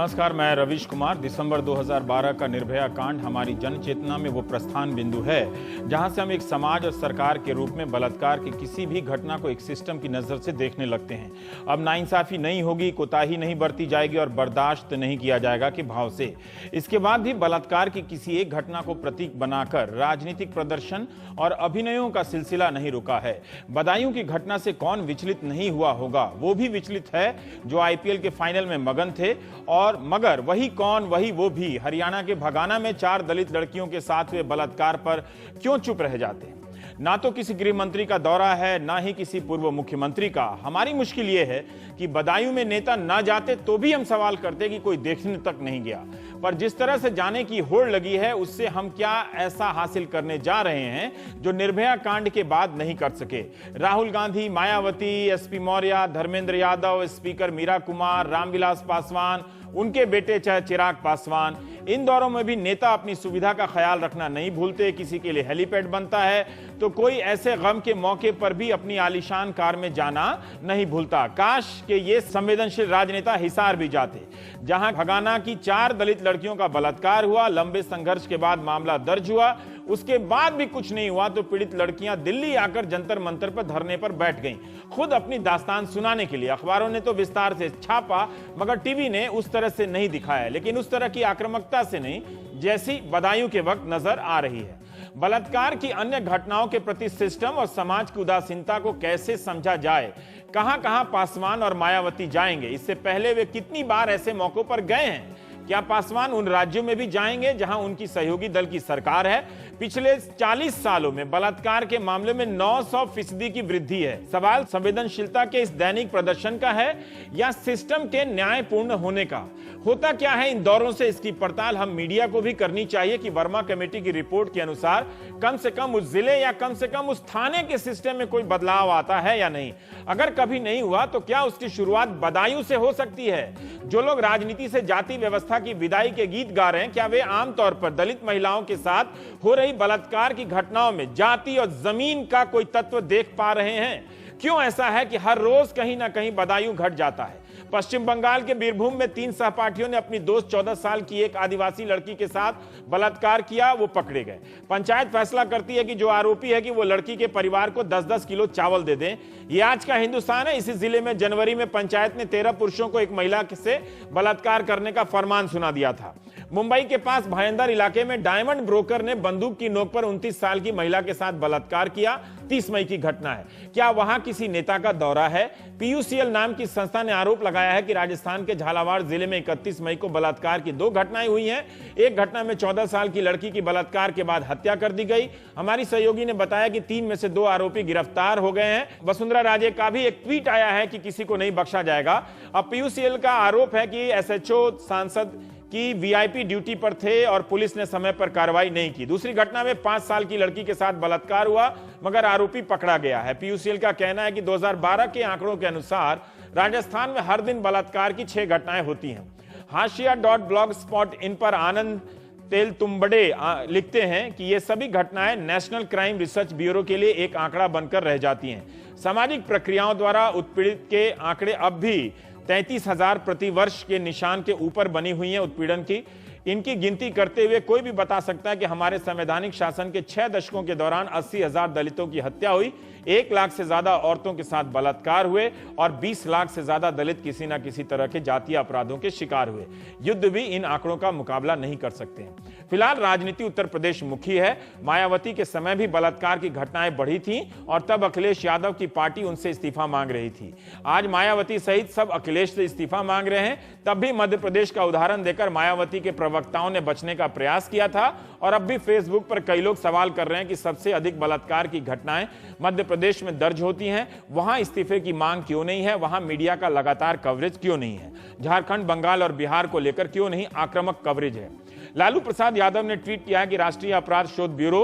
नमस्कार, मैं रवीश कुमार। दिसंबर 2012 का निर्भया कांड हमारी जन चेतना में वो प्रस्थान बिंदु है जहां से हम एक समाज और सरकार के रूप में बलात्कार की किसी भी घटना को एक सिस्टम की नजर से देखने लगते हैं। अब नाइंसाफी नहीं होगी, कोताही नहीं बरती जाएगी और बर्दाश्त नहीं किया जाएगा के भाव से। इसके बाद भी बलात्कार की किसी एक घटना को प्रतीक बनाकर राजनीतिक प्रदर्शन और अभिनयों का सिलसिला नहीं रुका है। बदायूं की घटना से कौन विचलित नहीं हुआ होगा? वो भी विचलित है जो आईपीएल के फाइनल में मगन थे। और मगर वही कौन, वही वो भी हरियाणा के भगाना में 4 दलित लड़कियों के साथ हुए बलात्कार पर क्यों चुप रह जाते हैं? ना तो किसी गृह मंत्री का दौरा है, ना ही किसी पूर्व मुख्यमंत्री का। हमारी मुश्किल ये है कि बदायूं में नेता ना जाते तो भी हम सवाल करते कि कोई देखने तक नहीं गया। पर जिस तरह से जाने की होड़ लगी है, उससे हम क्या ऐसा हासिल करने जा रहे हैं जो निर्भया कांड के बाद नहीं कर सके? राहुल गांधी, मायावती, एसपी मौर्य, धर्मेंद्र यादव, स्पीकर मीरा कुमार, रामविलास पासवान, उनके बेटे चाहे चिराग पासवान, इन दौरों में भी नेता अपनी सुविधा का ख्याल रखना नहीं भूलते। किसी के लिए हेलीपैड बनता है तो कोई ऐसे गम के मौके पर भी अपनी आलीशान कार में जाना नहीं भूलता। काश के ये संवेदनशील राजनेता हिसार भी जाते, जहां भगाना की 4 दलित लड़कियों का बलात्कार हुआ। लंबे संघर्ष के बाद मामला दर्ज हुआ, उसके बाद भी कुछ नहीं हुआ तो पीड़ित लड़कियां दिल्ली आकर जंतर मंतर पर धरने पर बैठ गईं, खुद अपनी दास्तान सुनाने के लिए। अखबारों ने तो विस्तार से छापा, मगर टीवी ने उस तरह से नहीं दिखाया, लेकिन उस तरह की आक्रामकता से नहीं जैसी बदायूं के वक्त नजर आ रही है। बलात्कार की अन्य घटनाओं के प्रति सिस्टम और समाज की उदासीनता को कैसे समझा जाए? कहां-कहां पासवान और मायावती जाएंगे? इससे पहले वे कितनी बार ऐसे मौकों पर गए हैं? क्या पासवान उन राज्यों में भी जाएंगे जहां उनकी सहयोगी दल की सरकार है? पिछले 40 सालों में बलात्कार के मामले में 900% की वृद्धि है। सवाल संवेदनशीलता के इस दैनिक प्रदर्शन का है या सिस्टम के न्यायपूर्ण होने का? होता क्या है इन दौरों से, इसकी पड़ताल हम मीडिया को भी करनी चाहिए कि वर्मा कमेटी की रिपोर्ट के अनुसार कम से कम उस जिले या कम से कम उस थाने के सिस्टम में कोई बदलाव आता है या नहीं। अगर कभी नहीं हुआ तो क्या उसकी शुरुआत बदायूं से हो सकती है? जो लोग राजनीति से जाति व्यवस्था की विदाई के गीत गा रहे हैं, क्या वे आमतौर पर दलित महिलाओं के साथ हो रही बलात्कार की घटनाओं में जाति और जमीन का कोई तत्व देख पा रहे हैं? क्यों ऐसा है कि हर रोज कहीं ना कहीं बदायूं घट जाता है? पश्चिम बंगाल के बीरभूम में 3 सहपाठियों ने अपनी दोस्त 14 साल की एक आदिवासी लड़की के साथ बलात्कार किया, वो पकड़े गए। पंचायत फैसला करती है कि जो आरोपी है कि वो लड़की के परिवार को 10-10 किलो चावल दे दें। ये आज का हिंदुस्तान है। इसी जिले में जनवरी में पंचायत ने 13 पुरुषों को एक महिला से बलात्कार करने का फरमान सुना दिया था। मुंबई के पास भायंदर इलाके में डायमंड ब्रोकर ने बंदूक की नोक पर 29 साल की महिला के साथ बलात्कार किया। 30 मई की घटना है। क्या वहां किसी नेता का दौरा है? पीयूसीएल नाम की संस्था ने आरोप लगाया है कि राजस्थान के झालावाड़ जिले में 31 मई को बलात्कार की 2 घटनाएं हुई हैं। एक घटना में 14 साल की लड़की की बलात्कार के बाद हत्या कर दी गई। हमारी सहयोगी ने बताया कि 3 में से 2 आरोपी गिरफ्तार हो गए हैं। वसुंधरा राजे का भी एक ट्वीट आया है कि किसी को नहीं बख्शा जाएगा। अब पीयूसीएल का आरोप है कि एसएचओ सांसद की वीआईपी ड्यूटी पर थे और पुलिस ने समय पर कार्रवाई नहीं की। दूसरी घटना में 5 साल की लड़की के साथ बलात्कार हुआ, मगर आरोपी पकड़ा गया है। पीयूसीएल का कहना है कि 2012 के आंकड़ों के अनुसार राजस्थान में हर दिन बलात्कार की 6 घटनाएं होती हैं। हाशिया.blogspot.in पर आनंद तेलतुंबड़े लिखते हैं कि ये सभी घटनाएं नेशनल क्राइम रिसर्च ब्यूरो के लिए एक आंकड़ा बनकर रह जाती हैं। सामाजिक प्रक्रियाओं द्वारा उत्पीड़ित के आंकड़े अब भी 33,000 प्रति वर्ष के निशान के ऊपर बनी हुई है उत्पीड़न की। इनकी गिनती करते हुए कोई भी बता सकता है कि हमारे संवैधानिक शासन के 6 दशकों के दौरान 80,000 दलितों की हत्या हुई, 1 लाख से ज्यादा औरतों के साथ बलात्कार हुए और 20 लाख से ज्यादा दलित किसी न किसी तरह के जातीय अपराधों के शिकार हुए। युद्ध भी इन आंकड़ों का मुकाबला नहीं कर सकते हैं। फिलहाल राजनीति उत्तर प्रदेश मुखी है। मायावती के समय भी बलात्कार की घटनाएं बढ़ी थीं और तब अखिलेश यादव की पार्टी उनसे इस्तीफा मांग रही थी। आज मायावती सहित सब अखिलेश से इस्तीफा मांग रहे हैं। तब भी मध्य प्रदेश का उदाहरण देकर मायावती के प्रवक्ताओं ने बचने का प्रयास किया था और अब भी फेसबुक पर कई लोग सवाल कर रहे हैं कि सबसे अधिक बलात्कार की घटनाएं मध्य प्रदेश में दर्ज होती हैं, वहां इस्तीफे की मांग क्यों नहीं है? वहां मीडिया का लगातार कवरेज क्यों नहीं है? झारखंड, बंगाल और बिहार को लेकर क्यों नहीं आक्रामक कवरेज है? लालू प्रसाद यादव ने ट्वीट किया है कि राष्ट्रीय अपराध शोध ब्यूरो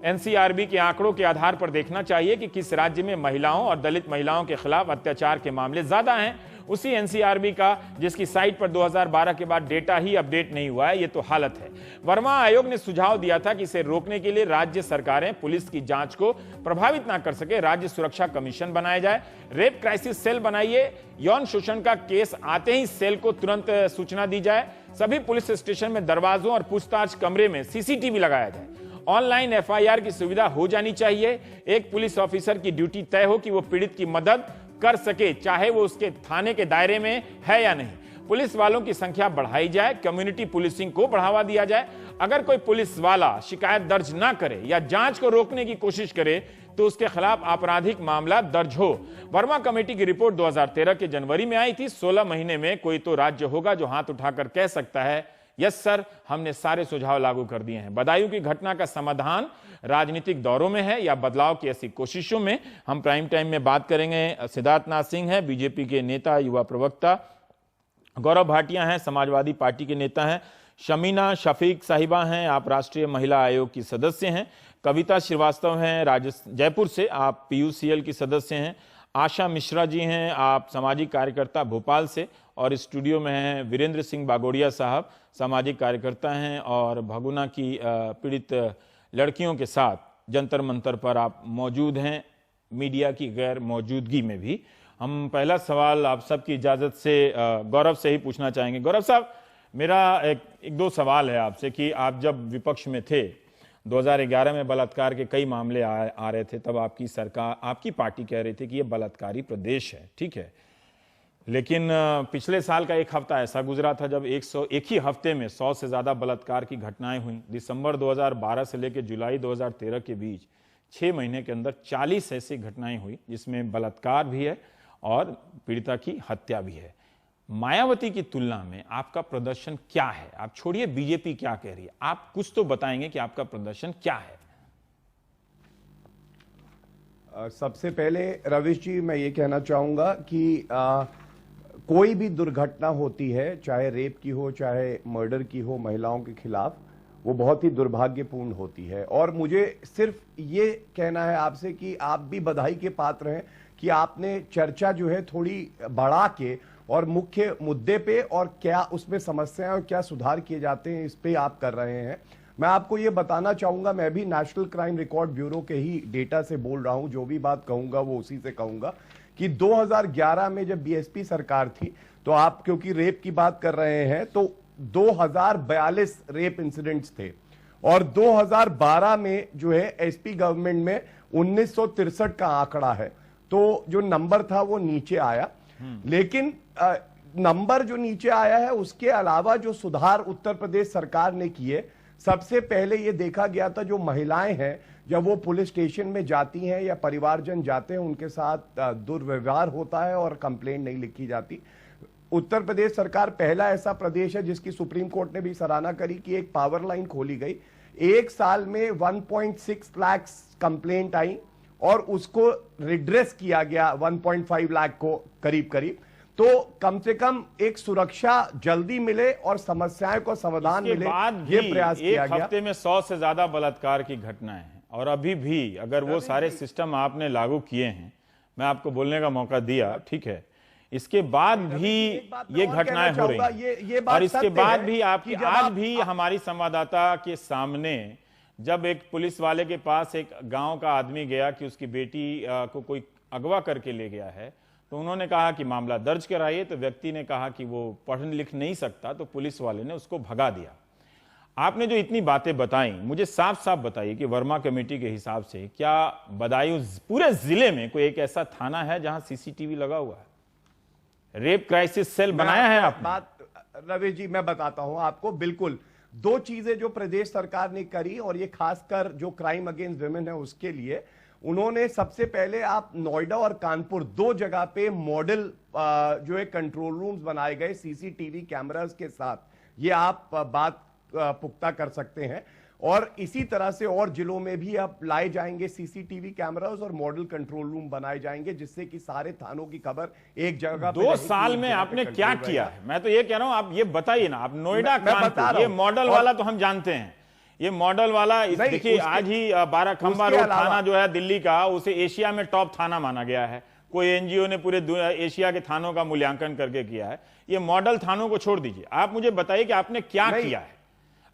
एनसीआरबी के आंकड़ों के आधार पर देखना चाहिए कि किस राज्य में महिलाओं और दलित महिलाओं के खिलाफ अत्याचार के मामले ज्यादा हैं। उसी एनसीआरबी का जिसकी साइट पर 2012 के बाद डेटा ही अपडेट नहीं हुआ है, ये तो हालत है। वर्मा आयोग ने सुझाव दिया था कि इसे रोकने के लिए राज्य सरकारें पुलिस की जांच को प्रभावित ना कर सके, राज्य सुरक्षा कमीशन बनाया जाए, रेप क्राइसिस सेल बनाइए, यौन शोषण का केस आते ही सेल को तुरंत सूचना दी जाए, सभी पुलिस स्टेशन में दरवाजों और पूछताछ कमरे में सीसीटीवी लगाया जाए, ऑनलाइन एफआईआर की सुविधा हो जानी चाहिए, एक पुलिस ऑफिसर की ड्यूटी तय हो कि वो पीड़ित की मदद कर सके, चाहे वो उसके थाने के दायरे में है या नहीं, पुलिस वालों की संख्या बढ़ाई जाए, कम्युनिटी पुलिसिंग को बढ़ावा दिया जाए, अगर कोई पुलिस वाला शिकायत दर्ज ना करे या जांच को रोकने की कोशिश करे तो उसके खिलाफ आपराधिक मामला दर्ज हो। वर्मा कमेटी की रिपोर्ट 2013 के जनवरी में आई थी। 16 महीने में कोई तो राज्य होगा जो हाथ उठाकर कह सकता है यस सर, हमने सारे सुझाव लागू कर दिए हैं। बदायूं की घटना का समाधान राजनीतिक दौरों में है या बदलाव की ऐसी कोशिशों में? हम प्राइम टाइम में बात करेंगे। सिद्धार्थ नाथ सिंह है, बीजेपी के नेता, युवा प्रवक्ता। गौरव भाटिया हैं, समाजवादी पार्टी के नेता हैं। शमीना शफीक साहिबा हैं, आप राष्ट्रीय महिला आयोग की सदस्य हैं। कविता श्रीवास्तव हैं, जयपुर से, आप पीयूसीएल की सदस्य हैं। आशा मिश्रा जी हैं, आप सामाजिक कार्यकर्ता भोपाल से। और स्टूडियो में हैं वीरेंद्र सिंह बागोड़िया साहब, सामाजिक कार्यकर्ता हैं और भगुना की पीड़ित लड़कियों के साथ जंतर मंतर पर आप मौजूद हैं, मीडिया की गैर मौजूदगी में भी। हम पहला सवाल आप सबकी इजाज़त से गौरव से ही पूछना चाहेंगे। गौरव साहब, मेरा एक दो सवाल है आपसे कि आप जब विपक्ष में थे 2011 में बलात्कार के कई मामले आ रहे थे, तब आपकी सरकार, आपकी पार्टी कह रही थी कि ये बलात्कारी प्रदेश है, ठीक है। लेकिन पिछले साल का एक हफ्ता ऐसा गुजरा था जब एक ही हफ्ते में 100 से ज्यादा बलात्कार की घटनाएं हुई। दिसंबर 2012 से लेकर जुलाई 2013 के बीच 6 महीने के अंदर 40 ऐसी घटनाएं हुई जिसमें बलात्कार भी है और पीड़िता की हत्या भी है। मायावती की तुलना में आपका प्रदर्शन क्या है? आप छोड़िए बीजेपी क्या कह रही है, आप कुछ तो बताएंगे कि आपका प्रदर्शन क्या है। सबसे पहले रविश जी, मैं ये कहना चाहूंगा कि कोई भी दुर्घटना होती है, चाहे रेप की हो, चाहे मर्डर की हो, महिलाओं के खिलाफ, वो बहुत ही दुर्भाग्यपूर्ण होती है। और मुझे सिर्फ ये कहना है आपसे कि आप भी बधाई के पात्र हैं कि आपने चर्चा जो है थोड़ी बढ़ा के और मुख्य मुद्दे पे और क्या उसमें समस्याएं और क्या सुधार किए जाते हैं, इस पे आप कर रहे हैं। मैं आपको ये बताना चाहूंगा, मैं भी नेशनल क्राइम रिकॉर्ड ब्यूरो के ही डेटा से बोल रहा हूं, जो भी बात कहूंगा वो उसी से कहूंगा कि 2011 में जब बीएसपी सरकार थी, तो आप क्योंकि रेप की बात कर रहे हैं, तो 2042 रेप इंसिडेंट्स थे और 2012 में जो है एसपी गवर्नमेंट में 1963 का आंकड़ा है। तो जो नंबर था वो नीचे आया, लेकिन नंबर जो नीचे आया है उसके अलावा जो सुधार उत्तर प्रदेश सरकार ने किए, सबसे पहले ये देखा गया था जो महिलाएं हैं जब वो पुलिस स्टेशन में जाती हैं या परिवारजन जाते हैं, उनके साथ दुर्व्यवहार होता है और कंप्लेंट नहीं लिखी जाती। उत्तर प्रदेश सरकार पहला ऐसा प्रदेश है जिसकी सुप्रीम कोर्ट ने भी सराहना करी कि एक पावर लाइन खोली गई। एक साल में 1.6 लाख कंप्लेंट आई और उसको रिड्रेस किया गया 1.5 लाख को करीब करीब। तो कम से कम एक सुरक्षा जल्दी मिले और समस्याएं को समाधान मिले, ये प्रयास किया गया। एक हफ्ते में 100 से ज्यादा बलात्कार की घटनाएं हैं और अभी भी अगर वो सारे सिस्टम आपने लागू किए हैं, मैं आपको बोलने का मौका दिया, ठीक है, इसके बाद भी ये घटनाएं हो रही हैं और इसके बाद भी आपकी आज भी हमारी संवाददाता के सामने जब एक पुलिस वाले के पास एक गांव का आदमी गया कि उसकी बेटी को कोई अगवा करके ले गया है, तो उन्होंने कहा कि मामला दर्ज कराइए, तो व्यक्ति ने कहा कि वो पढ़ लिख नहीं सकता, तो पुलिस वाले ने उसको भगा दिया। आपने जो इतनी बातें बताई, मुझे साफ साफ बताइए कि वर्मा कमेटी के हिसाब से क्या बदायूं पूरे जिले में कोई एक ऐसा थाना है जहां सीसीटीवी लगा हुआ है? रेप क्राइसिस सेल बनाया है आपने? बात रवि जी मैं बताता हूं आपको। बिल्कुल, दो चीजें जो प्रदेश सरकार ने करी और ये खासकर जो क्राइम अगेंस्ट विमेन है उसके लिए, उन्होंने सबसे पहले आप नोएडा और कानपुर दो जगह पे मॉडल जो है कंट्रोल रूम्स बनाए गए सीसीटीवी कैमरास के साथ। ये आप बात पुख्ता कर सकते हैं और इसी तरह से और जिलों में भी अब लाए जाएंगे सीसीटीवी कैमरास और मॉडल कंट्रोल रूम बनाए जाएंगे, जिससे कि सारे थानों की खबर एक जगह। 2 साल में आपने क्या किया है? मैं तो ये कह रहा हूं, आप ये बताइए ना। आप नोएडा कानपुर ये मॉडल वाला तो हम जानते हैं, ये मॉडल वाला देखिए, आज ही बाराखंबा रोड थाना जो है दिल्ली का, उसे एशिया में टॉप थाना माना गया है। कोई एनजीओ ने पूरे एशिया के थानों का मूल्यांकन करके किया है। ये मॉडल थानों को छोड़ दीजिए, आप मुझे बताइए कि आपने क्या किया है।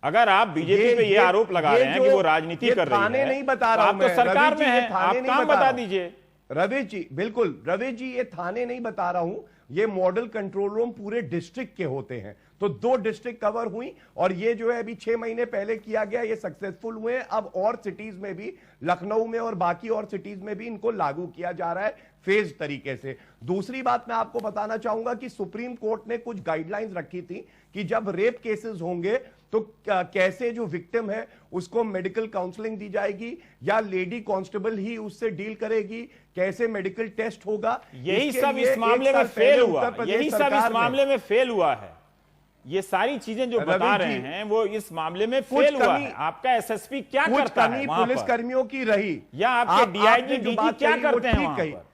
अगर आप बीजेपी पे ये आरोप लगा रहे हैं कि वो राजनीति कर रही है, नहीं बता रहा आप तो सरकार में है, आप काम बता दीजिए। रवीश जी, बिल्कुल रवीश जी, ये थाने नहीं बता रहा हूं, ये मॉडल कंट्रोल रूम पूरे डिस्ट्रिक्ट के होते हैं। तो 2 डिस्ट्रिक्ट कवर हुई, और ये जो है अभी 6 महीने पहले किया गया, ये सक्सेसफुल हुए हैं। अब और सिटीज में भी, लखनऊ में और बाकी और सिटीज में भी इनको लागू किया जा रहा है फेज तरीके से। दूसरी बात मैं आपको बताना चाहूंगा कि सुप्रीम कोर्ट ने कुछ गाइडलाइंस रखी थी कि जब रेप केसेस होंगे तो कैसे जो विक्टिम है उसको मेडिकल काउंसलिंग दी जाएगी, या लेडी कांस्टेबल ही उससे डील करेगी, कैसे मेडिकल टेस्ट होगा। यही सब इस मामले में फेल हुआ, यही सब इस मामले में फेल हुआ है। ये सारी चीजें जो बता रहे हैं वो इस मामले में फेल हुआ है। आपका एसएसपी क्या करता है वहां पर? पुलिस कर्मियों की रही, या आपके डीआईजी डीजी क्या करते हैं वहां पर?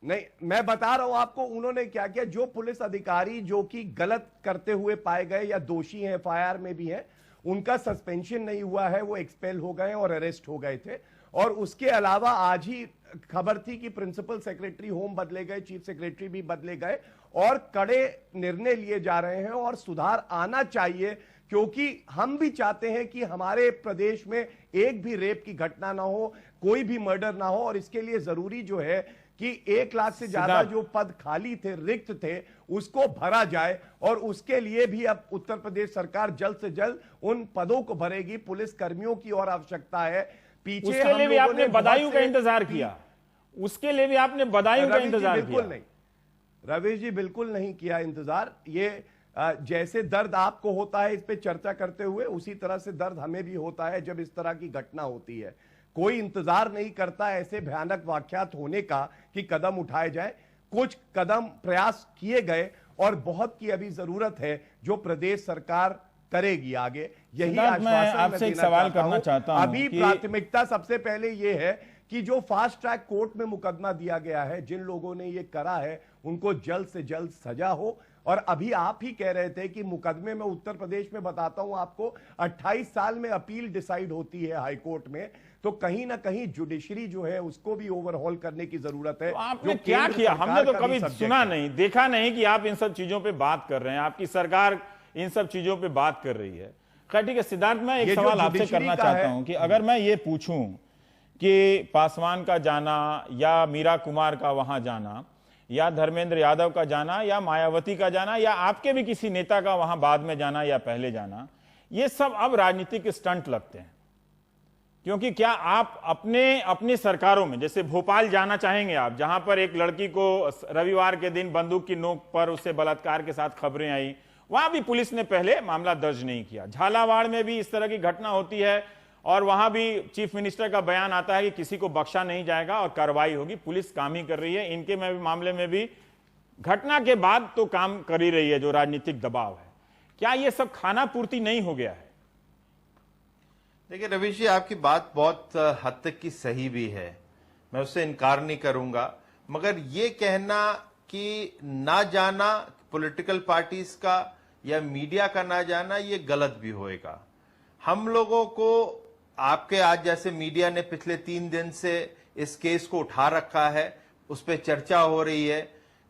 नहीं, मैं बता रहा हूं आपको उन्होंने क्या किया। जो पुलिस अधिकारी जो कि गलत करते हुए पाए गए या दोषी हैं, एफआईआर में भी हैं, उनका सस्पेंशन नहीं हुआ है, वो एक्सपेल हो गए और अरेस्ट हो गए थे। और उसके अलावा आज ही खबर थी कि प्रिंसिपल सेक्रेटरी होम बदले गए, चीफ सेक्रेटरी भी बदले गए, और कड़े निर्णय लिए जा रहे हैं और सुधार आना चाहिए, क्योंकि हम भी चाहते हैं कि हमारे प्रदेश में एक भी रेप की घटना ना हो, कोई भी मर्डर ना हो। और इसके लिए जरूरी जो है कि 1 लाख से ज्यादा जो पद खाली थे, रिक्त थे, उसको भरा जाए। और उसके लिए भी अब उत्तर प्रदेश सरकार जल्द से जल्द उन पदों को भरेगी। पुलिस कर्मियों की और आवश्यकता है। पीछे उसके लिए भी आपने बदायूं का इंतजार किया, उसके लिए भी आपने बदायूं का इंतजार किया? बिल्कुल नहीं रवीश जी, बिल्कुल नहीं किया इंतजार। ये जैसे दर्द आपको होता है इस पे चर्चा करते हुए, उसी तरह से दर्द हमें भी होता है जब इस तरह की घटना होती है। कोई इंतजार नहीं करता ऐसे भयानक वाकयात होने का कि कदम उठाए जाए। कुछ कदम प्रयास किए गए और बहुत की अभी जरूरत है जो प्रदेश सरकार करेगी आगे। यही आश्वासन आपसे एक सवाल करना चाहता हूं। अभी प्राथमिकता सबसे पहले यह है कि जो फास्ट ट्रैक कोर्ट में मुकदमा दिया गया है, जिन लोगों ने ये करा है, उनको जल्द से जल्द सजा हो। और अभी आप ही कह रहे थे कि मुकदमे में उत्तर प्रदेश में, बताता हूं आपको, 28 साल में अपील डिसाइड होती है हाई कोर्ट में। तो कहीं ना कहीं जुडिशरी जो है उसको भी ओवरहॉल करने की जरूरत है। तो आपने क्या किया? हमने तो कभी सुना नहीं, देखा नहीं कि आप इन सब चीजों पे बात कर रहे हैं। आपकी सरकार इन सब चीजों पे बात कर रही है। खैर ठीक है सिद्धार्थ, मैं एक सवाल आपसे करना चाहता हूं कि अगर मैं ये पूछूं कि पासवान का जाना या मीरा कुमार का वहां जाना या धर्मेंद्र यादव का जाना या मायावती का जाना या आपके भी किसी नेता का वहां बाद में जाना या पहले जाना, ये सब अब राजनीतिक स्टंट लगते हैं। क्योंकि क्या आप अपनी सरकारों में, जैसे भोपाल जाना चाहेंगे आप, जहां पर एक लड़की को रविवार के दिन बंदूक की नोक पर उससे बलात्कार के साथ खबरें आई, वहां भी पुलिस ने पहले मामला दर्ज नहीं किया। झालावाड़ में भी इस तरह की घटना होती है और वहां भी चीफ मिनिस्टर का बयान आता है कि किसी को बख्शा नहीं जाएगा और कार्रवाई होगी। पुलिस काम ही कर रही है। इनके मामले में भी घटना के बाद तो काम कर ही रही है जो राजनीतिक दबाव है। क्या यह सब खाना पूर्ति नहीं हो गया है? देखिए रवीश जी, आपकी बात बहुत हद तक की सही भी है, मैं उससे इनकार नहीं करूंगा। मगर ये कहना कि ना जाना पॉलिटिकल पार्टीज का या मीडिया का ना जाना, ये गलत भी होएगा। हम लोगों को, आपके आज जैसे मीडिया ने पिछले 3 दिन से इस केस को उठा रखा है, उस पर चर्चा हो रही है।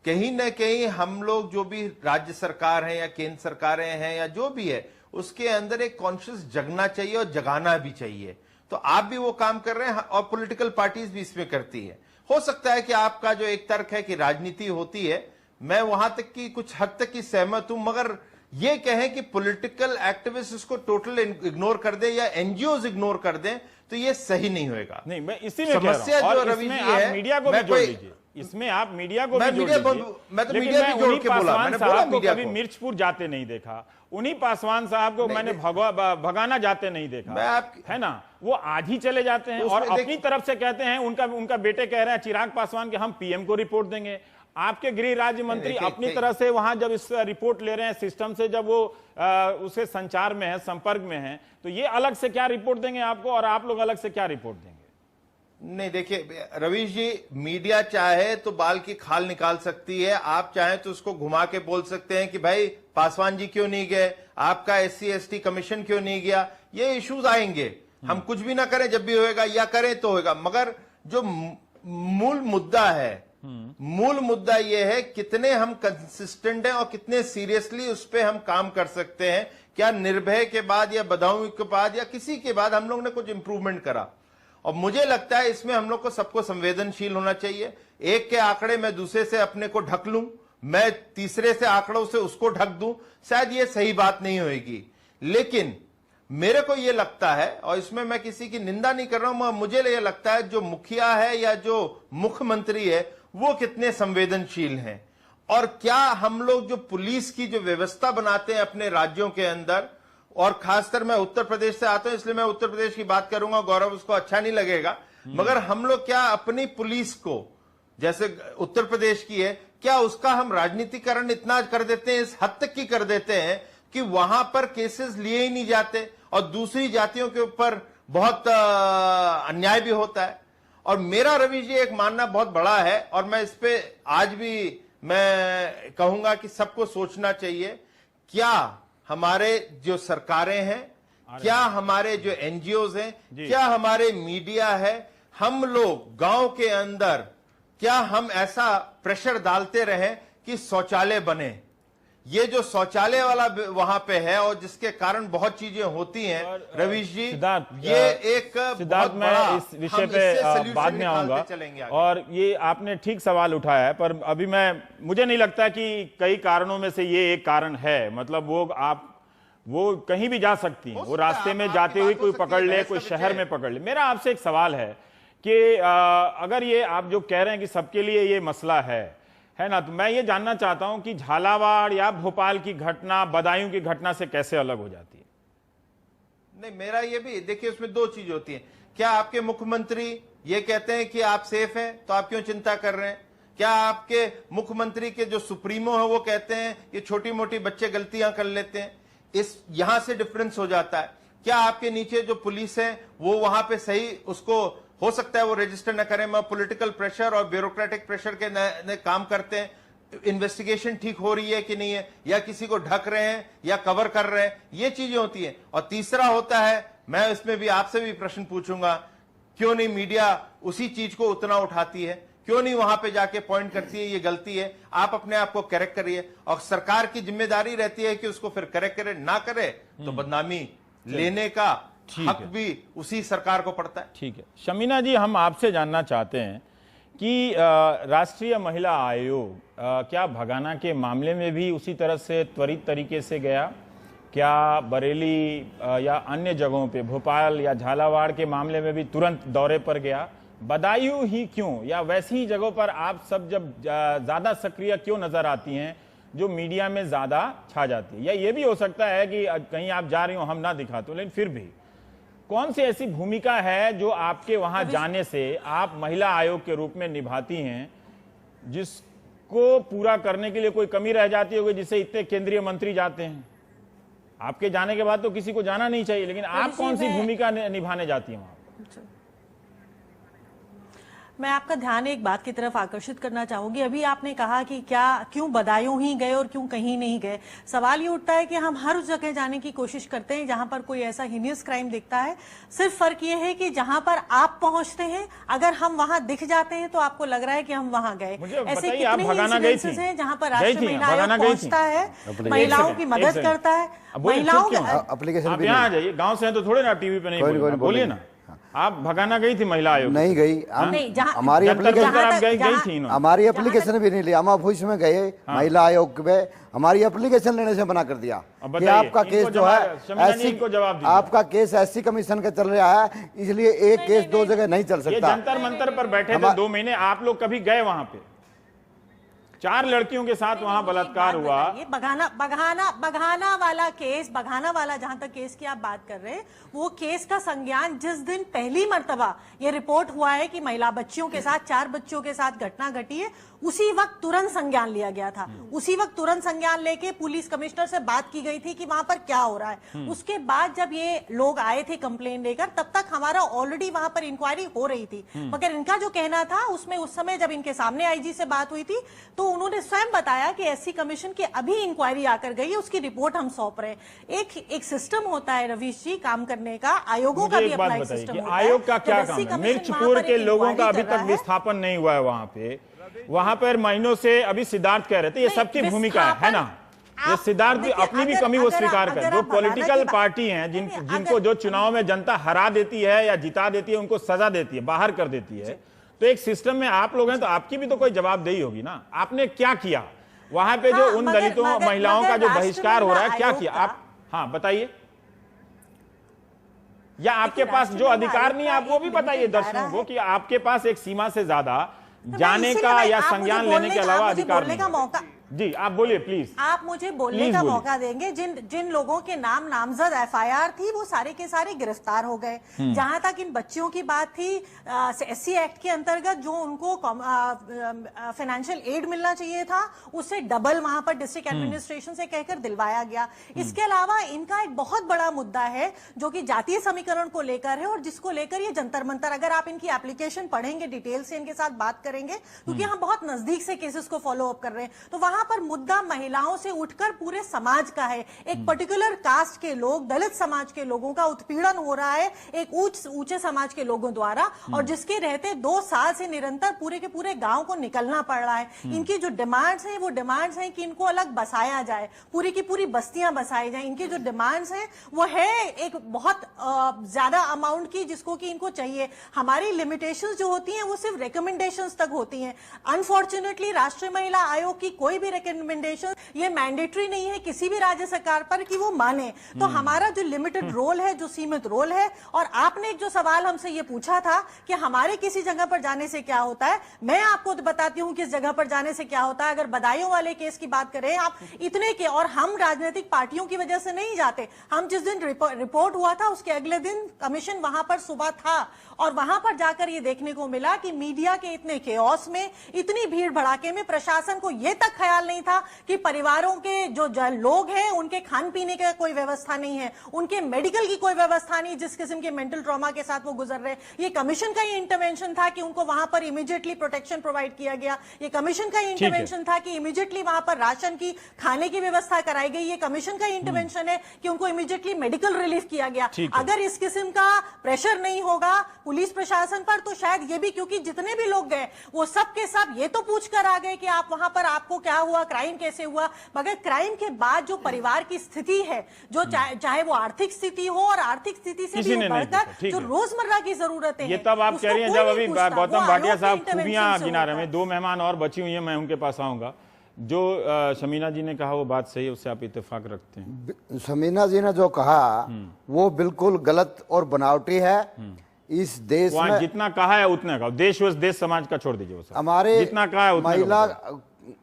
कहीं ना कहीं हम लोग जो भी राज्य सरकार हैं या केंद्र सरकारें हैं या जो भी है, उसके अंदर एक कॉन्शियस जगना चाहिए और जगाना भी चाहिए। तो आप भी वो काम कर रहे हैं और पॉलिटिकल पार्टीज भी इसमें करती है। हो सकता है कि आपका जो एक तर्क है कि राजनीति होती है, मैं वहां तक की कुछ हद तक की सहमत हूं, मगर ये कहें कि पॉलिटिकल एक्टिविस्ट इसको टोटल इग्नोर कर दें या एनजीओज इग्नोर कर दें, तो ये सही नहीं होएगा। नहीं, मैं इसी में समस्या जो रवि जी है, मीडिया को भी जोड़ लीजिए इसमें, आप मीडिया को भी जोड़ लीजिए। मैं तो मीडिया भी जोड़ के बोला, मैंने बोला मीडिया को। मिर्चपुर जाते नहीं देखा, उन्हीं पासवान साहब को मैंने भगाना जाते नहीं देखा, है ना? वो आज ही चले जाते हैं और अपनी तरफ से कहते हैं, उनका बेटे कह रहे हैं चिराग पासवान के हम पीएम को रिपोर्ट देंगे। आपके गृह राज्य मंत्री अपनी तरह से वहां जब इस रिपोर्ट ले रहे हैं सिस्टम से, जब वो उसे संचार में है, संपर्क में है, तो ये अलग से क्या रिपोर्ट देंगे आपको और आप लोग अलग से क्या रिपोर्ट देंगे? नहीं देखिए रवीश जी, मीडिया चाहे तो बाल की खाल निकाल सकती है, आप चाहें तो उसको घुमा के बोल सकते हैं कि भाई पासवान जी क्यों नहीं गए, आपका SC/ST कमीशन क्यों नहीं गया, ये इश्यूज आएंगे। हम कुछ भी ना करें, जब भी होएगा, या करें तो होएगा, मगर जो मूल मुद्दा है, मूल मुद्दा यह है कितने हम कंसिस्टेंट हैं और कितने सीरियसली उस पर हम काम कर सकते हैं। क्या निर्भय के बाद या बदायूं के बाद या किसी के बाद हम लोग ने कुछ इंप्रूवमेंट करा? और मुझे लगता है इसमें हम लोग को सबको संवेदनशील होना चाहिए। एक के आंकड़े मैं दूसरे से अपने को ढक लूं, मैं तीसरे से आंकड़ों से उसको ढक दूं, शायद ये सही बात नहीं होगी। लेकिन मेरे को ये लगता है, और इसमें मैं किसी की निंदा नहीं कर रहा हूं, मुझे ये लगता है जो मुखिया है या जो मुख्यमंत्री है वो कितने संवेदनशील हैं, और क्या हम लोग जो पुलिस की जो व्यवस्था बनाते हैं अपने राज्यों के अंदर, और खासकर मैं उत्तर प्रदेश से आता हूं इसलिए मैं उत्तर प्रदेश की बात करूंगा, गौरव उसको अच्छा नहीं लगेगा, मगर हम लोग क्या अपनी पुलिस को, जैसे उत्तर प्रदेश की है, क्या उसका हम राजनीतिकरण इतना कर देते हैं, इस हद तक की कर देते हैं कि वहां पर केसेस लिए ही नहीं जाते और दूसरी जातियों के ऊपर बहुत अन्याय भी होता है। और मेरा रवीश जी एक मानना बहुत बड़ा है, और मैं इस पे आज भी मैं कहूंगा कि सबको सोचना चाहिए, क्या हमारे जो सरकारें हैं, क्या हमारे जो NGOs हैं, क्या हमारे मीडिया है, हम लोग गांव के अंदर क्या हम ऐसा प्रेशर डालते रहें कि शौचालय बने? ये जो शौचालय वाला वहां पे है और जिसके कारण बहुत चीजें होती हैं, रवीश जी, ये एक सिद्धार्थ, मैं इस विषय पे बाद में आऊंगा, और ये आपने ठीक सवाल उठाया है, पर अभी मुझे नहीं लगता कि कई कारणों में से ये एक कारण है। मतलब वो कहीं भी जा सकती हैं, वो रास्ते में जाते हुए कोई पकड़ ले, कोई शहर में पकड़ ले। मेरा आपसे एक सवाल है कि अगर ये आप जो कह रहे हैं कि सबके लिए ये मसला है ना, तो मैं ये जानना चाहता हूं कि झालावाड़ या भोपाल की घटना बदायूं की घटना से कैसे अलग हो जाती है? नहीं, मेरा ये भी देखिए, उसमें दो चीज होती है। क्या आपके मुख्यमंत्री ये कहते हैं कि आप सेफ हैं तो आप क्यों चिंता कर रहे हैं? क्या आपके मुख्यमंत्री के जो सुप्रीमो है वो कहते हैं कि छोटी मोटी बच्चे गलतियां कर लेते हैं? यहां से डिफरेंस हो जाता है। क्या आपके नीचे जो पुलिस है वो वहां पे सही, उसको हो सकता है वो रजिस्टर न करें, मगर पॉलिटिकल प्रेशर और ब्यूरोक्रेटिक प्रेशर के न काम करते हैं, इन्वेस्टिगेशन ठीक हो रही है कि नहीं है, या किसी को ढक रहे हैं या कवर कर रहे हैं, ये चीजें होती हैं। और तीसरा होता है, मैं इसमें भी आपसे भी प्रश्न पूछूंगा, क्यों नहीं मीडिया उसी चीज को उतना उठाती है? क्यों नहीं वहां पे जाके पॉइंट करती है ये गलती है, आप अपने आप को करेक्ट करिए? और सरकार की जिम्मेदारी रहती है कि उसको फिर करेक्ट करे, ना करे तो बदनामी लेने का हक भी उसी सरकार को पड़ता है। ठीक है शमीना जी, हम आपसे जानना चाहते हैं कि राष्ट्रीय महिला आयोग क्या भगाना के मामले में भी उसी तरह से त्वरित तरीके से गया? क्या बरेली या अन्य जगहों पे, भोपाल या झालावाड़ के मामले में भी तुरंत दौरे पर गया? बदायूं ही क्यों, या वैसी ही जगहों पर आप सब जब ज्यादा सक्रिय क्यों नजर आती हैं, जो मीडिया में ज्यादा छा जाती है? या ये भी हो सकता है कि कहीं आप जा रही हो हम ना दिखाते हो, लेकिन फिर भी कौन सी ऐसी भूमिका है जो आपके वहां जाने से आप महिला आयोग के रूप में निभाती हैं, जिसको पूरा करने के लिए कोई कमी रह जाती होगी, जिसे इतने केंद्रीय मंत्री जाते हैं? आपके जाने के बाद तो किसी को जाना नहीं चाहिए, लेकिन आप कौन सी भूमिका निभाने जाती हैं वहां? मैं आपका ध्यान एक बात की तरफ आकर्षित करना चाहूंगी। अभी आपने कहा कि क्यों बदायूं ही गए और क्यों कहीं नहीं गए। सवाल ये उठता है कि हम हर उस जगह जाने की कोशिश करते हैं जहां पर कोई ऐसा हीनियस क्राइम दिखता है। सिर्फ फर्क ये है कि जहां पर आप पहुंचते हैं, अगर हम वहां दिख जाते हैं तो आपको लग रहा है कि हम वहां गए। ऐसे कितने इंसिडेंसेस हैं जहां पर राष्ट्रीय महिला आयोग पहुंचता है, महिलाओं की मदद करता है, महिलाओं के एप्लीकेशन। आप यहाँ आ जाइए, गाँव से हैं तो थोड़े ना टीवी पे नहीं बोलिए ना। आप भगाना गई थी महिला आयोग? नहीं गई, हमारी हमारी एप्लीकेशन भी नहीं ली। हम ऑफिस में गए महिला आयोग में, हमारी एप्लीकेशन लेने से मना कर दिया कि आपका केस जो है आपका केस SC कमीशन का चल रहा है, इसलिए एक केस दो जगह नहीं चल सकता। जंतर मंतर पर बैठे थे 2 महीने, आप लोग कभी गए वहां पे? 4 लड़कियों के साथ वहां बलात्कार हुआ। ये बघाना वाला केस, बघाना वाला जहां तक केस की आप बात कर रहे हैं, वो केस का संज्ञान जिस दिन पहली मर्तबा ये रिपोर्ट हुआ है कि महिला बच्चियों के साथ, 4 बच्चों के साथ घटना घटी है, उसी वक्त तुरंत संज्ञान लिया गया था। उसी वक्त तुरंत संज्ञान लेके पुलिस कमिश्नर से बात की गई थी कि वहां पर क्या हो रहा है। उसके बाद जब ये लोग आए थे कंप्लेन लेकर, तब तक हमारा ऑलरेडी वहां पर इंक्वायरी हो रही थी। मगर इनका जो कहना था उसमें, उस समय जब इनके सामने IG से बात हुई थी तो उन्होंने स्वयं बताया कि एससी कमीशन की अभी इंक्वायरी आकर गई है, उसकी रिपोर्ट हम सौंप रहे हैं। एक सिस्टम होता है रवीश जी काम करने का, आयोगों का भी अपना एक सिस्टम होता है। आयोग का क्या काम है? मिर्चपुर के लोगों का अभी तक विस्थापन नहीं हुआ है वहां पर महीनों से। अभी सिद्धार्थ कह रहे थे ये सबकी भूमिका है ना, ये सिद्धार्थ भी अपनी भी कमी वो स्वीकार कर। जो पॉलिटिकल पार्टी हैं जिनको जो चुनाव में जनता हरा देती है या जिता देती है, उनको सजा देती है, बाहर कर देती है, तो एक सिस्टम में आप लोग हैं तो आपकी भी तो कोई जवाबदेही होगी ना। आपने क्या किया वहां पे? जो उन दलितों महिलाओं का जो बहिष्कार हो रहा है, क्या किया आप? हाँ बताइए, या आपके पास जो अधिकार नहीं है आप वो भी बताइए दर्शकों को कि आपके पास एक सीमा से ज्यादा जाने का या संज्ञान लेने के अलावा अधिकार नहीं। जी आप बोलिए प्लीज। आप मुझे बोलने का मौका देंगे। जिन लोगों के नाम नामजद एफआईआर थी वो सारे के सारे गिरफ्तार हो गए। जहां तक इन बच्चियों की बात थी, एससी एक्ट के अंतर्गत जो उनको फाइनेंशियल एड मिलना चाहिए था उससे डबल वहां पर डिस्ट्रिक्ट एडमिनिस्ट्रेशन से कहकर दिलवाया गया। इसके अलावा इनका एक बहुत बड़ा मुद्दा है जो कि जातीय समीकरण को लेकर है और जिसको लेकर ये जंतर मंतर, अगर आप इनकी एप्लीकेशन पढ़ेंगे डिटेल से, इनके साथ बात करेंगे, क्योंकि हम बहुत नजदीक से केसेस को फॉलो अप कर रहे हैं, तो वहां पर मुद्दा महिलाओं से उठकर पूरे समाज का है। एक पर्टिकुलर कास्ट के लोग, दलित समाज के लोगों का उत्पीड़न हो रहा है एक ऊंचे समाज के लोगों द्वारा, और जिसके रहते 2 साल से निरंतर पूरे के पूरे गांव को निकलना पड़ रहा है। इनकी जो डिमांड्स हैं वो डिमांड्स हैं कि इनको अलग बसाया जाए, पूरी की पूरी बस्तियां बसाई जाए। इनकी जो डिमांड्स हैं वो है एक बहुत ज्यादा अमाउंट की जिसको कि इनको चाहिए। हमारी लिमिटेशंस जो होती हैं वो सिर्फ रिकमेंडेशंस तक होती हैं। अनफॉर्चुनेटली राष्ट्रीय महिला आयोग की कोई भी रिकमेंडेशन ये मैंडेटरी नहीं है किसी भी राज्य सरकार पर कि वो माने। तो हमारा जो लिमिटेड रोल है, जो सीमित रोल है, और आपने एक जो सवाल हमसे ये पूछा था कि हमारे किसी जगह पर जाने से क्या होता है, मैं आपको बताती हूं किस जगह पर जाने से क्या होता है। अगर बदायूं वाले केस की बात करें आप, इतने के, और हम राजनीतिक पार्टियों की वजह से नहीं जाते। हम जिस दिन रिपोर्ट हुआ था उसके अगले दिन कमीशन वहां पर सुबह था और वहां पर जाकर ये देखने को मिला कि मीडिया के इतने केओस में, इतनी भीड़ भड़ाके में प्रशासन को यह तक ख्याल नहीं था कि परिवारों के जो लोग हैं उनके खान पीने का कोई व्यवस्था नहीं है, उनके मेडिकल की कोई व्यवस्था नहीं, जिस किस्म के मेंटल ट्रॉमा के साथ वो गुजर रहे। ये कमीशन का ही इंटरवेंशन था कि उनको वहां पर इमीडिएटली प्रोटेक्शन प्रोवाइड किया गया। ये कमीशन का ही इंटरवेंशन था कि इमीडिएटली वहां पर राशन की, खाने की व्यवस्था कराई गई। ये कमीशन का ही इंटरवेंशन है कि उनको इमीडिएटली मेडिकल रिलीफ किया गया। अगर इस किस्म का प्रेशर नहीं होगा पुलिस प्रशासन पर तो शायद ये भी, क्योंकि जितने भी लोग गए वो सब के सब ये तो पूछ कर आ गए कि आप वहां पर आपको क्या हुआ, क्राइम कैसे हुआ, मगर क्राइम के बाद जो परिवार की स्थिति है, जो चाहे वो आर्थिक स्थिति हो और आर्थिक स्थिति से भी बढ़कर जो रोजमर्रा की जरूरतें ये तब आप कह रही हैं जब अभी गौतम भाटिया साहब खूबियां गिना रहे हैं। 2 मेहमान और बची हुई हैं, मैं उनके पास आऊंगा। जो शमीना जी ने कहा वो बात सही है, उससे आप इत्तेफाक रखते हैं? शमीना जी ने जो कहा वो बिल्कुल गलत और बनावटी है। इस देश में जितना कहा है उतना कहा, देश व देश समाज का छोड़ दीजिए, हमारे जितना कहा है महिला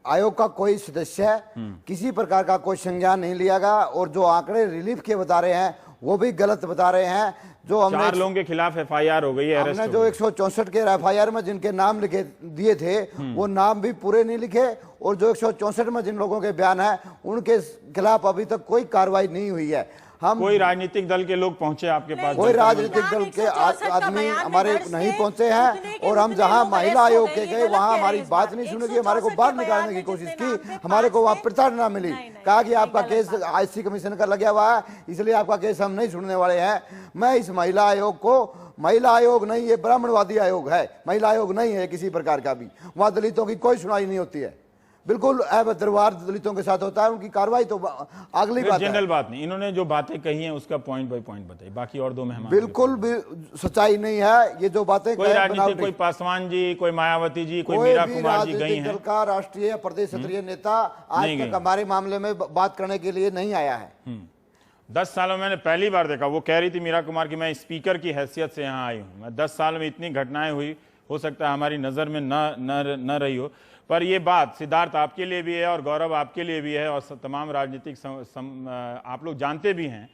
आयोग का कोई सदस्य किसी प्रकार का कोई संज्ञान नहीं लिया गया, और जो आंकड़े रिलीफ के बता रहे हैं वो भी गलत बता रहे हैं। जो हमने 4 लोगों के खिलाफ एफआईआर हो गई है, हमने जो 164 के एफआईआर में जिनके नाम लिखे दिए थे वो नाम भी पूरे नहीं लिखे, और जो 164 में जिन लोगों के बयान है उनके खिलाफ अभी तक कोई कार्रवाई नहीं हुई है। हम कोई राजनीतिक दल के लोग पहुंचे आपके पास? कोई राजनीतिक दल के आदमी हमारे नहीं पहुंचे हैं, और हम जहां महिला आयोग के गए वहां हमारी बात नहीं सुनी गई, हमारे को बाहर निकालने की कोशिश की, हमारे को वहां प्रताड़ना मिली, कहा कि आपका केस एससी कमीशन का लगा हुआ है इसलिए आपका केस हम नहीं सुनने वाले हैं। मैं इस महिला आयोग को, महिला आयोग नहीं, ये ब्राह्मणवादी आयोग है, महिला आयोग नहीं है किसी प्रकार का भी। वहां दलितों की कोई सुनवाई नहीं होती है, बिल्कुल अवैध दलितों के साथ होता है, उनकी कार्रवाई तो अगली बात है, जनरल बात नहीं। इन्होंने जो बातें कही हैं उसका पॉइंट बाय पॉइंट बताइए। बाकी और 2 मेहमान बिल्कुल भी सच्चाई नहीं है ये जो बातें। कोई राजनीति, कोई पासवान जी, कोई मायावती जी, कोई मीरा कुमार जी गई हैं? दल का राष्ट्रीय या प्रदेश क्षेत्रीय नेता आज तक हमारे मामले में बात करने के लिए नहीं आया है। 10 सालों में मैंने पहली बार देखा। वो कह रही थी मीरा कुमार की मैं स्पीकर की हैसियत से यहाँ आई हूँ। मैं 10 साल में इतनी घटनाएं हुई, हो सकता है हमारी नजर में न रही हो, पर ये बात सिद्धार्थ आपके लिए भी है और गौरव आपके लिए भी है, और तमाम राजनीतिक आप लोग जानते भी हैं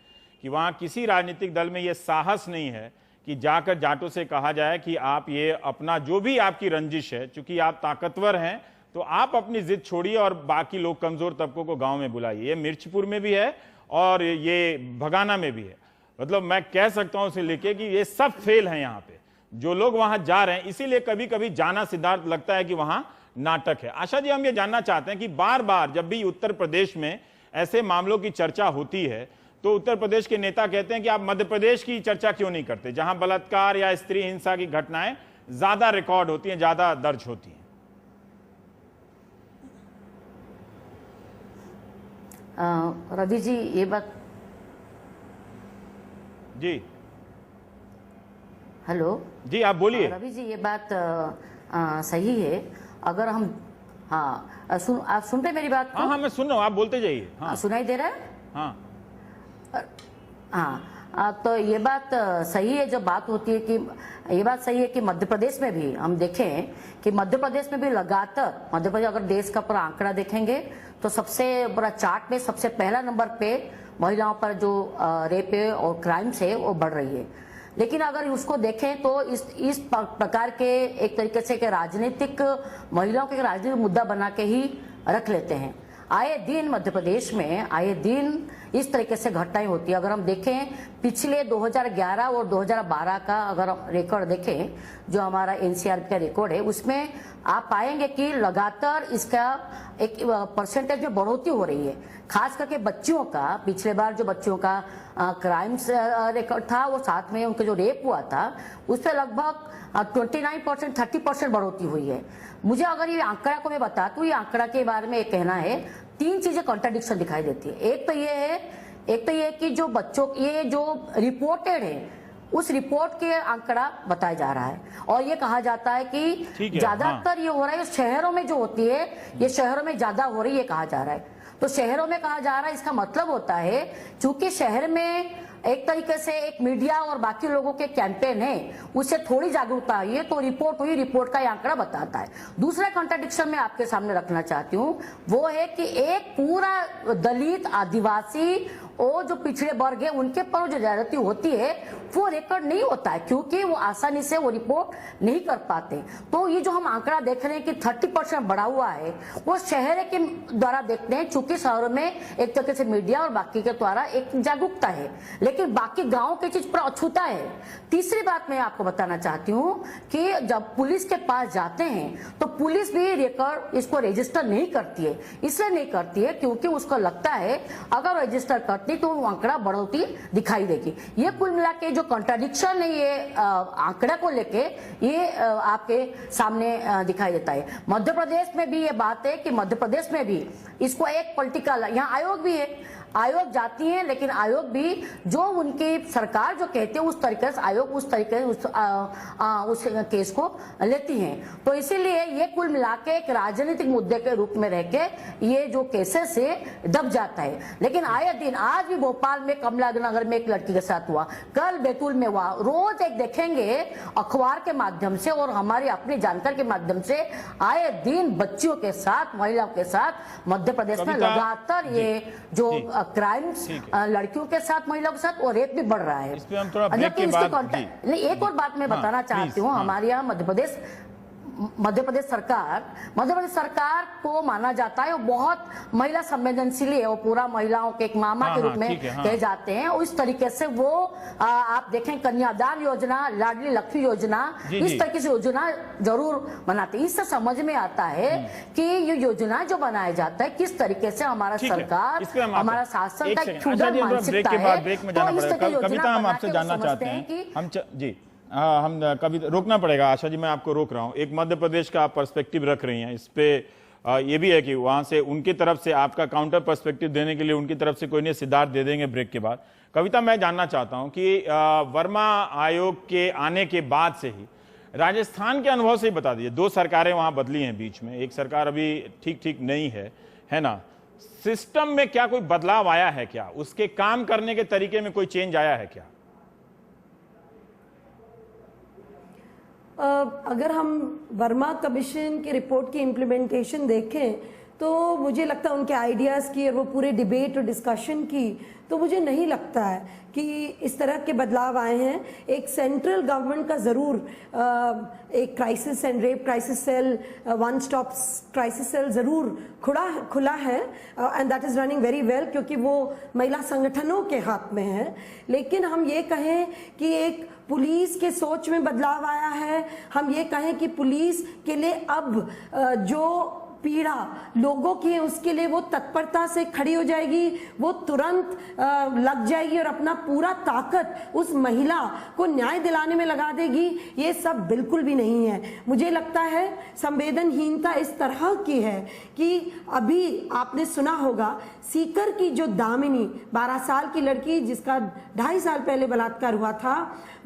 कि वहाँ किसी राजनीतिक दल में ये साहस नहीं है कि जाकर जाटों से कहा जाए कि आप ये अपना जो भी आपकी रंजिश है, चूंकि आप ताकतवर हैं तो आप अपनी जिद छोड़िए और बाकी लोग कमजोर तबकों को गांव में बुलाइए। ये मिर्चपुर में भी है और ये भगाना में भी है। मतलब मैं कह सकता हूं उसे लेके कि ये सब फेल है यहाँ पे जो लोग वहां जा रहे हैं। इसीलिए कभी कभी जाना सिद्धार्थ लगता है कि वहां नाटक है। आशा जी, हम ये जानना चाहते हैं कि बार बार जब भी उत्तर प्रदेश में ऐसे मामलों की चर्चा होती है तो उत्तर प्रदेश के नेता कहते हैं कि आप मध्य प्रदेश की चर्चा क्यों नहीं करते, जहां बलात्कार या स्त्री हिंसा की घटनाएं ज्यादा रिकॉर्ड होती हैं, ज्यादा दर्ज होती हैं। रवि जी, ये बात, जी हेलो जी, आप बोलिए। रवि जी, ये बात सही है। अगर हम, हाँ, आप सुनते मेरी बात को? हाँ, मैं सुन रहा हूँ, आप बोलते जाइए। हाँ, सुनाई दे रहा है? हाँ हाँ, तो ये बात सही है। जब बात होती है कि ये बात सही है कि मध्य प्रदेश में भी हम देखें कि मध्य प्रदेश में भी लगातार, मध्य प्रदेश अगर देश का पूरा आंकड़ा देखेंगे तो सबसे बड़ा चार्ट में सबसे पहला नंबर पे महिलाओं पर जो रेप है और क्राइम्स है वो बढ़ रही है। लेकिन अगर उसको देखें तो इस प्रकार के एक तरीके से कि राजनीतिक, महिलाओं के राजनीतिक मुद्दा बना के ही रख लेते हैं। आए दिन मध्य प्रदेश में आए दिन इस तरीके से घटनाएं होती है। अगर हम देखें पिछले 2011 और 2012 का अगर रिकॉर्ड देखें, जो हमारा एनसीआरबी का रिकॉर्ड है, उसमें आप पाएंगे कि लगातार इसका एक परसेंटेज में बढ़ोतरी हो रही है। खास करके बच्चियों का, पिछले बार जो बच्चियों का क्राइम्स रिकॉर्ड था, वो साथ में उनका जो रेप हुआ था, उस पर लगभग 29%, 30% बढ़ोतरी हुई है। मुझे अगर ये आंकड़ा को मैं बता दूं, ये आंकड़ा के बारे में एक कहना है, 3 चीजें कॉन्ट्राडिक्शन दिखाई देती है। एक तो ये है कि जो बच्चों, ये जो रिपोर्टेड है, उस रिपोर्ट के आंकड़ा बताया जा रहा है और ये कहा जाता है कि ज्यादातर ये हो रहा है शहरों में, जो होती है ये शहरों में ज्यादा हो रही है कहा जा रहा है। तो शहरों में कहा जा रहा है, इसका मतलब होता है चूंकि शहर में एक तरीके से एक मीडिया और बाकी लोगों के कैंपेन है, उससे थोड़ी जागरूकता आई है, तो रिपोर्ट हुई, रिपोर्ट का ये आंकड़ा बताता है। दूसरा कॉन्ट्राडिक्शन मैं आपके सामने रखना चाहती हूँ, वो है कि एक पूरा दलित, आदिवासी और जो पिछड़े वर्ग है उनके पर जो ज्यादती होती है वो रिकॉर्ड नहीं होता है, क्योंकि वो आसानी से वो रिपोर्ट नहीं कर पाते। तो ये जो हम आंकड़ा देख रहे हैं कि 30% बढ़ा हुआ है, वो शहर के द्वारा देखते हैं, चूंकि शहरों में एक तरीके से मीडिया और बाकी के द्वारा एक जागरूकता है, लेकिन बाकी गांव की चीज पर अछूता है। तीसरी बात मैं आपको बताना चाहती हूँ कि जब पुलिस के पास जाते हैं तो पुलिस भी रिकॉर्ड इसको रजिस्टर नहीं करती है। इसलिए नहीं करती है क्योंकि उसको लगता है अगर रजिस्टर करती तो वो आंकड़ा बढ़ोतरी दिखाई देगी। ये कुल मिला के जो कॉन्ट्राडिक्शन है ये आंकड़ा को लेके ये आपके सामने दिखाई देता है। मध्य प्रदेश में भी ये बात है कि मध्य प्रदेश में भी इसको एक पॉलिटिकल, यहाँ आयोग भी है, आयोग जाती है, लेकिन आयोग भी जो उनकी सरकार जो कहते हैं उस तरीके से आयोग उस तरीके उस केस को लेती है। तो इसीलिए ये कुल मिला के एक राजनीतिक मुद्दे के रूप में रह के ये जो केसेस से दब जाता है। लेकिन आए दिन, आज भी भोपाल में कमला नगर में एक लड़की के साथ हुआ, कल बैतूल में हुआ, रोज एक देखेंगे अखबार के माध्यम से और हमारी अपनी जानकारी के माध्यम से, आए दिन बच्चियों के साथ, महिलाओं के साथ मध्य प्रदेश में लगातार ये जो क्राइम्स लड़कियों के साथ, महिलाओं के साथ और रेप भी बढ़ रहा है। इस पे हम थोड़ा ब्रेक के बाद एक और बात मैं बताना चाहती हूँ, हमारे यहाँ मध्य प्रदेश सरकार को माना जाता है वो बहुत महिला संवेदनशील है, वो पूरा महिलाओं के एक मामा के रूप में कहे जाते हैं। उस तरीके से वो आप देखें कन्यादान योजना, लाडली लक्ष्मी योजना, इस तरीके से योजना जरूर बनाते हैं। इससे समझ में आता है कि ये योजना जो बनाया जाता है किस तरीके से हमारा सरकार, हमारा शासन का फ्यूडल मानसिकता है। कविता, हम आपसे जानना चाहते हैं, हम जी हम कभी रोकना पड़ेगा। आशा जी, मैं आपको रोक रहा हूं। एक मध्य प्रदेश का आप पर्सपेक्टिव रख रही हैं, इस पे ये भी है कि वहां से उनकी तरफ से आपका काउंटर पर्सपेक्टिव देने के लिए उनकी तरफ से कोई नहीं, सिद्धार्थ दे देंगे ब्रेक के बाद। कविता, मैं जानना चाहता हूं कि वर्मा आयोग के आने के बाद से ही राजस्थान के अनुभव से ही बता दीजिए, 2 सरकारें वहां बदली हैं बीच में, एक सरकार अभी ठीक नहीं है ना, सिस्टम में क्या कोई बदलाव आया है क्या, उसके काम करने के तरीके में कोई चेंज आया है क्या? अगर हम वर्मा कमीशन की रिपोर्ट की इम्प्लीमेंटेशन देखें तो मुझे लगता है उनके आइडियाज़ की और वो पूरे डिबेट और डिस्कशन की, तो मुझे नहीं लगता है कि इस तरह के बदलाव आए हैं। एक सेंट्रल गवर्नमेंट का ज़रूर एक crisis and rape crisis cell, one stop crisis cell ज़रूर खुला है and that is running very well, क्योंकि वो महिला संगठनों के हाथ में है। लेकिन हम ये कहें कि एक पुलिस के सोच में बदलाव आया है, हम ये कहें कि पुलिस के लिए अब जो पीड़ा लोगों की है उसके लिए वो तत्परता से खड़ी हो जाएगी, वो तुरंत लग जाएगी और अपना पूरा ताकत उस महिला को न्याय दिलाने में लगा देगी, ये सब बिल्कुल भी नहीं है। मुझे लगता है संवेदनहीनता इस तरह की है कि अभी आपने सुना होगा सीकर की जो दामिनी 12 साल की लड़की जिसका 2.5 साल पहले बलात्कार हुआ था,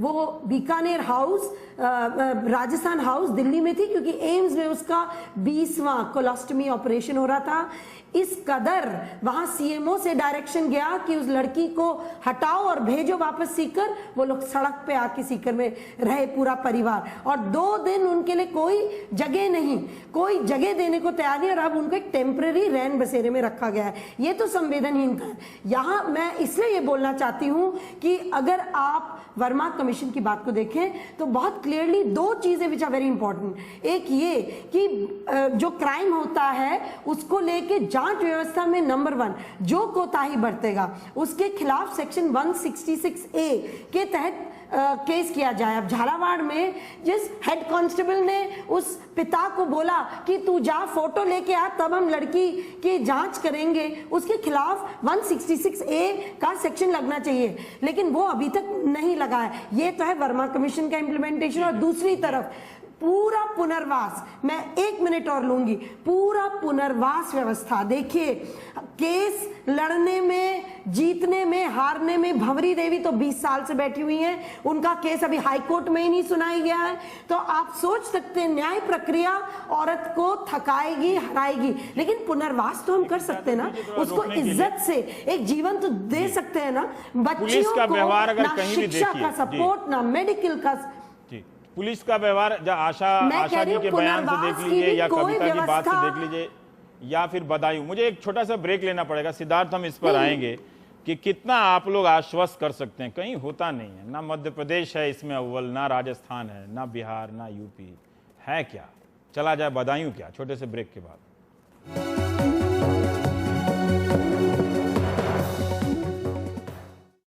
वो बीकानेर हाउस राजस्थान हाउस दिल्ली में थी, क्योंकि एम्स में उसका 20वां कोलोस्टमी ऑपरेशन हो रहा था। इस कदर वहां सीएमओ से डायरेक्शन गया कि उस लड़की को हटाओ और भेजो वापस सीकर। वो लोग सड़क पे आके सीकर में रहे पूरा परिवार, और 2 दिन उनके लिए कोई जगह नहीं, कोई जगह देने को तैयार नहीं, और अब उनको एक टेम्पररी रैन बसेरे में रखा गया है। ये तो संवेदनहीनता है। यहाँ मैं इसलिए ये बोलना चाहती हूँ कि अगर आप वर्मा कमीशन की बात को देखें तो बहुत क्लियरली 2 चीजें विच आर वेरी इंपॉर्टेंट। एक ये कि जो क्राइम होता है उसको लेके जांच व्यवस्था में नंबर 1 जो कोताही बरतेगा उसके खिलाफ सेक्शन 166A के तहत केस किया जाए। अब झालावाड़ में जिस हेड कांस्टेबल ने उस पिता को बोला कि तू जा फोटो लेके आ तब हम लड़की की जांच करेंगे, उसके खिलाफ 166A का सेक्शन लगना चाहिए, लेकिन वो अभी तक नहीं लगा है। ये तो है वर्मा कमीशन का इम्प्लीमेंटेशन। और दूसरी तरफ पूरा पुनर्वास, मैं 1 मिनट और लूंगी, पूरा पुनर्वास व्यवस्था देखिए, केस लड़ने में, जीतने में, हारने में भंवरी देवी तो 20 साल से बैठी हुई हैं, उनका केस अभी हाई कोर्ट में ही नहीं सुनाई गया है। तो आप सोच सकते हैं न्याय प्रक्रिया औरत को थकाएगी, हराएगी, लेकिन पुनर्वास तो हम कर सकते हैं ना, उसको इज्जत से एक जीवन तो दे सकते हैं ना। बच्चियों को ना शिक्षा का सपोर्ट, ना मेडिकल का। पुलिस का व्यवहार आशा जी के बयान से देख लीजिए, या कविता की बात से देख लीजिए, या फिर बदायूं। मुझे एक छोटा सा ब्रेक लेना पड़ेगा सिद्धार्थ, हम इस पर आएंगे कि कितना आप लोग आश्वस्त कर सकते हैं। कहीं होता नहीं है, ना मध्य प्रदेश है इसमें अव्वल, ना राजस्थान है, ना बिहार, ना यूपी है। क्या चला जाए बदायूं क्या? छोटे से ब्रेक के बाद।